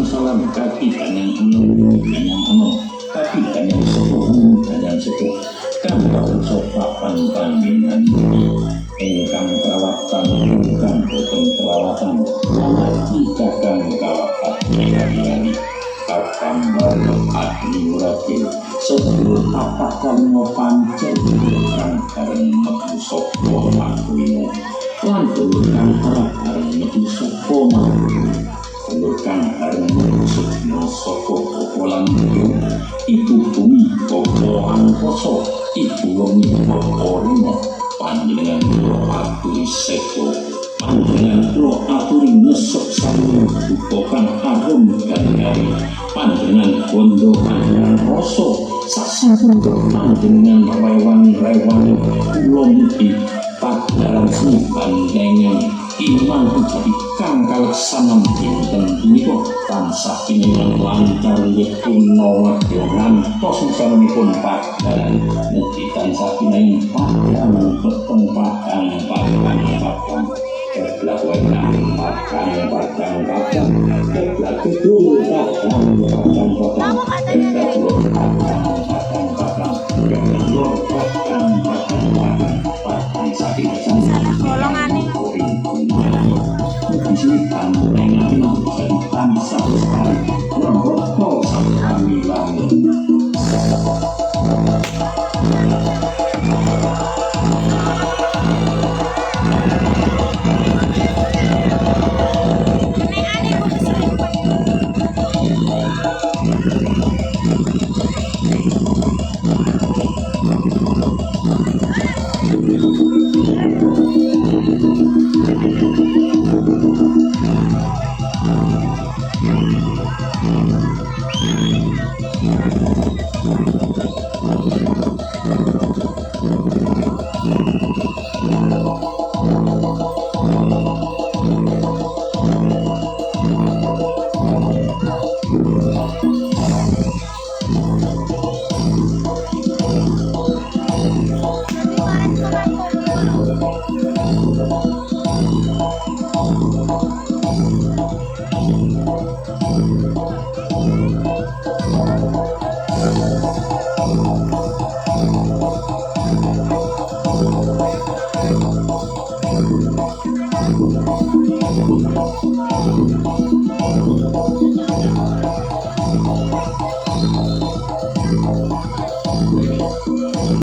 salam kaki kanyang ano kaki kanyang suku kang sopapan panjenengan ingkang perawatan ingkang boten perawatan amargi kakang kawakat kaliyan kakang adli muratin sedulur apakah ngopancen kang kareng metu sapa makuwi lan dulur kang arep metu sapa makuwi dulur kang arep metu sapa pokolan ibu bumi koko angkasa ibu wengi koko rimo panjenengan kula aturi seko panjenengan kula aturi nyesek sami buka kang harum kali-kali panjenengan bondo panjenengan rasa sasapunika panjenengan rewan-rewan kula mugi padaran seni panjenengan iman puji kang kaleksanan dinten punika tansah pinengan lancar yekuna wadya ngantos sasampunipun padaran mugi tansah pinengan padaran peteng padang keblak wenang padang keblak kidul padang golongane Isitan dengan tansa sekali Rambutku sampai langit